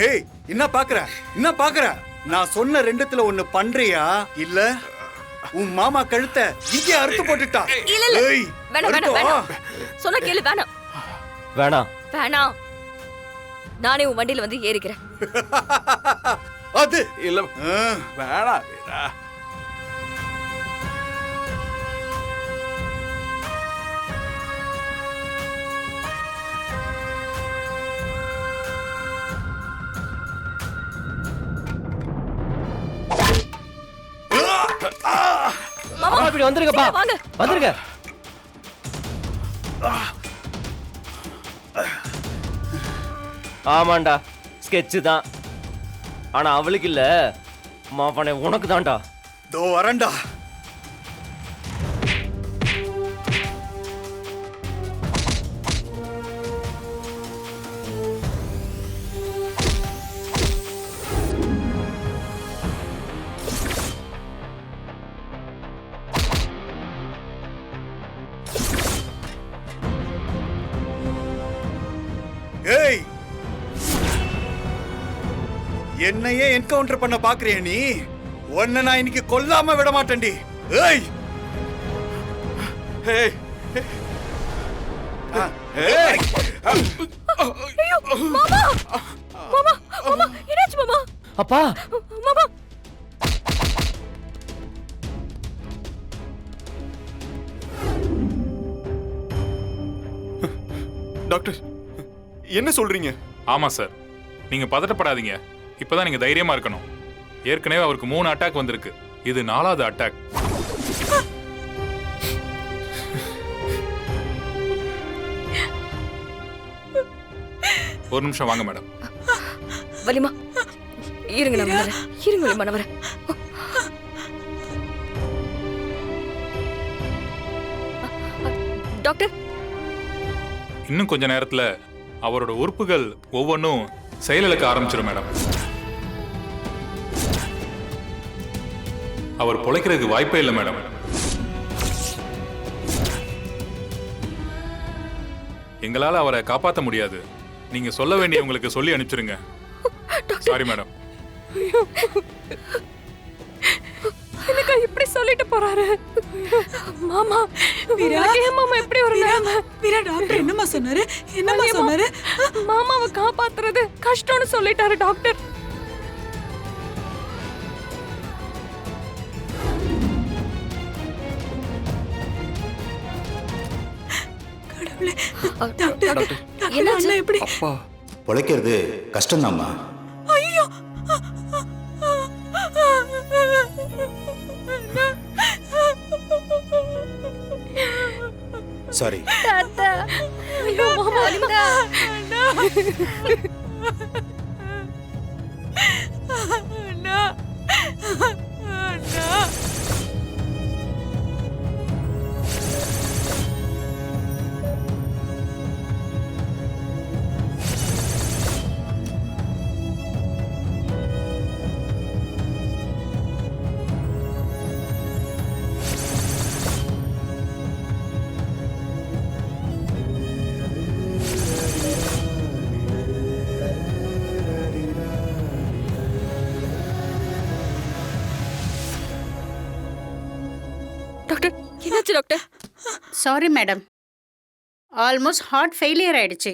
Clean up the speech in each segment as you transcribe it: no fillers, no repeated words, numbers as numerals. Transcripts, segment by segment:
ஏய் என்ன பாக்குற நான் சொன்ன ரெண்டுத்துல ஒண்ணு பண்றியா இல்ல உன் மாமா கழுத்தை இங்கே அறுத்து போட்டுட்டா. ஏய் வேணாம் சொன்ன கேளு. வேணாம் நானே உன் வண்டியில வந்து ஏறிக்கிறேன். அது இல்ல வேணாம் வீரா. இப்படி வந்துருங்கப்பா, வந்துருங்க. ஆமாண்டா, ஸ்கெட்சு தான். ஆனா அவளுக்கு இல்ல, மாப்பனே உனக்கு தான்டா. தோ வரண்டா. ஏய் என்னையே என்கவுண்டர் பண்ண பாக்குறியா நீ? உன்னை நான் இன்னைக்கு கொல்லாம விட மாட்டேன்டி. ஏய் ஏய் ஏய் மாமா மாமா மாமா என்னாச்சு மாமா? அப்பா மாமா டாக்டர் என்ன சொல்றீங்க? ஆமா சார், நீங்க பதட்டப்படாதீங்க. இப்பதான் நீங்க தைரியமா இருக்கணும். ஏற்கனவே அவருக்கு 3 அட்டாக் வந்திருக்கு. இது 4வது அட்டாக். ஒரு நிமிஷம் வாங்க மேடம். வலிமா இருங்க, நான் வரேன். இருங்க வலிமா, நான் வரேன். டாக்டர் இன்னும் கொஞ்ச நேரத்துல அவரோட உறுப்புகள் ஒவ்வொன்றும் செயலிழக்க ஆரம்பிச்சிடும் மேடம். அவர் பொழைக்கிறதுக்கு வாய்ப்பே இல்லை மேடம். எங்களால அவரை காப்பாற்ற முடியாது. நீங்க சொல்ல வேண்டியவங்களுக்கு சொல்லி அனுப்பிச்சிருங்க. Sorry madam. எனக்கு இப்படி சொல்லிட்டு போறாரு மாமா. மாமா எப்படி ஒரு வீரா டாக்டர் என்னமா சொன்னாரு? மாமாவை காப்பாத்துறது கஷ்டம்னு சொல்லிட்டாரு டாக்டர். கடவுளே, டாக்டர் என்னாச்சு? எப்படி? அப்பா பொழைக்கிறது கஷ்டம்தாம்மா. ஐயோ சாரி. தாத்தா ஐயோ மாமா வலிமா. அண்ணா அண்ணா டாக்டர் என்னாச்சு doctor? Sorry madam, almost heart failure ஆயிடுச்சு.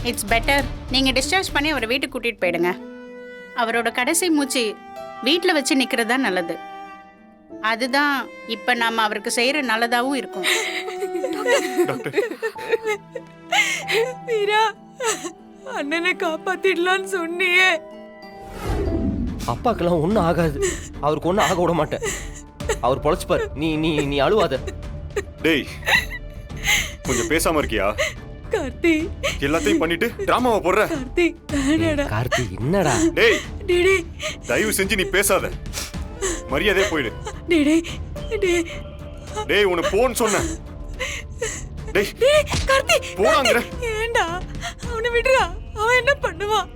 இட்ஸ் பெட்டர் நீங்க டிஸ்சார்ஜ் பண்ணி அவரை வீட்டுக்கு கூட்டிட்டு போயிடுங்க. அவரோட கடைசி மூச்சு வீட்டில் வச்சு நிக்கிறது தான் நல்லது. அதுதான் இப்ப நாம அவருக்கு செய்யற நல்லதாவும் இருக்கும். வீரா, அண்ணனை காப்பாத்திடலான்னு சொன்னியே. அப்பாக்கெல்லாம் ஒன்றும் ஆகாது. அவருக்கு ஒன்றும் ஆக விட மாட்டேன். அவர் பொழைச்சுப்பார். நீ நீ நீ அழுவாத. டேய் கொஞ்சம் பேசாம இருக்கியா? கார்த்தி எல்லாத்தையும் பண்ணிட்டு டிராமாவை போடுற. கார்த்தி வேணாடா. கார்த்தி என்னடா? டேய் டேடே தயவு செஞ்சு நீ பேசாத. மரியாதையா போயிடு. டேடே டே டேய் உன்னை போன்னு சொன்னேன். டேய் டேய் கார்த்தி போறாங்கற. ஏண்டா அவனை விடுடா. அவன் என்ன பண்ணுவான்?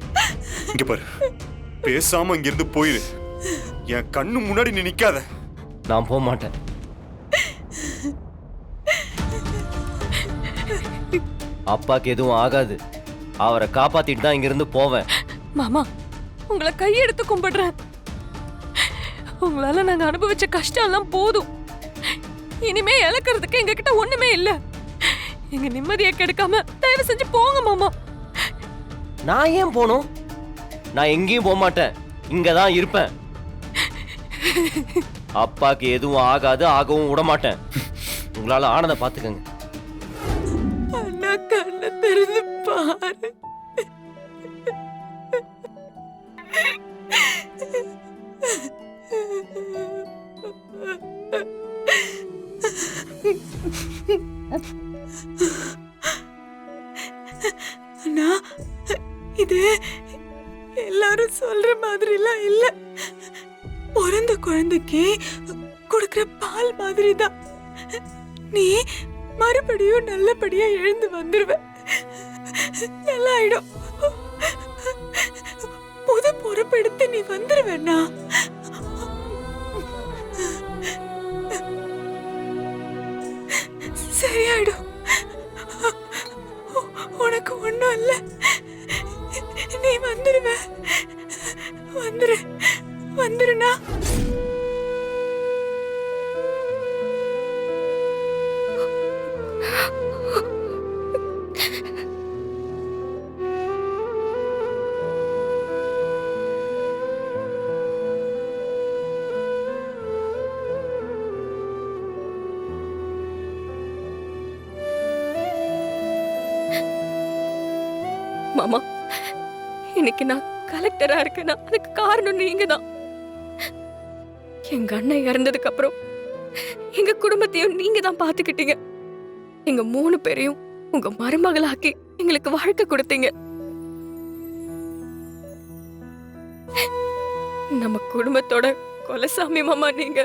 இங்க பாரு, பேசாம இங்க இருந்து போயிடு. என் கண்ணு முன்னாடி நீ நிக்காத. நான் போக மாட்டேன். அப்பாக்கு எதுவும் ஆகாது. அவரை காப்பாத்திட்டு தான் இங்கிருந்து போவேன். மாமா, உங்களை கையெடுத்து கும்பிடுறேன். உங்களால நாங்க அனுபவிச்ச கஷ்டம் எல்லாம் போதும். இனிமே இழக்கிறதுக்கு எங்க கிட்ட ஒண்ணுமே இல்ல. எங்க நிம்மதியை கெடுக்காம தயவு செஞ்சு போங்க மாமா. நான் ஏன் போகணும்? நான் எங்கேயும் போக மாட்டேன். இங்கதான் இருப்பேன். அப்பாக்கு எதுவும் ஆகாது, ஆகவும் விட மாட்டேன். உங்களால ஆனதை பாத்துக்கங்க. அண்ணா கண்ணை திறந்து பாரு. அண்ணா, இது எல்லாரும் சொல்ற மாதிரிலாம் இல்ல. பிறந்த குழந்தைக்கு கொடுக்கிற பால் மாதிரி தான். நீ மறுபடியும் நல்லபடியா எழுந்து வந்துருவ. நல்லா ஆயிடும். புது பொறுப்பெடுத்து நீ வந்துருவேண்ணா. சரியாயிடும். உனக்கு ஒண்ணும் இல்ல. நீ வந்துருவ. வந்துருண்ணா. மாமா, இன்னைக்கு நான் கலெக்டரா இருக்கேன்னா அதுக்கு காரணம் நீங்க தான். எங்க அண்ணன் இறந்ததுக்கு அப்புறம் எங்க குடும்பத்தையும் நீங்க தான் பாத்துக்கிட்டீங்க. எங்க 3 பேரையும் உங்க மருமகளாக்கி எங்களுக்கு வாழ்க்கை கொடுத்தீங்க. நம்ம குடும்பத்தோட கொலசாமி மாமா நீங்க.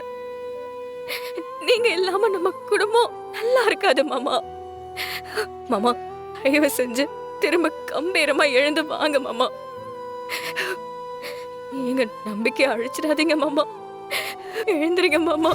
நீங்க இல்லாம நம்ம குடும்பம் நல்லா இருக்காது மாமா. மாமா, தயவு செஞ்சு திரும்ப கம்பீரமா எழுந்து வாங்க மாமா. எங்க நம்பிக்கை அழிச்சிடாதீங்க மாமா. எழுந்துருங்க மாமா.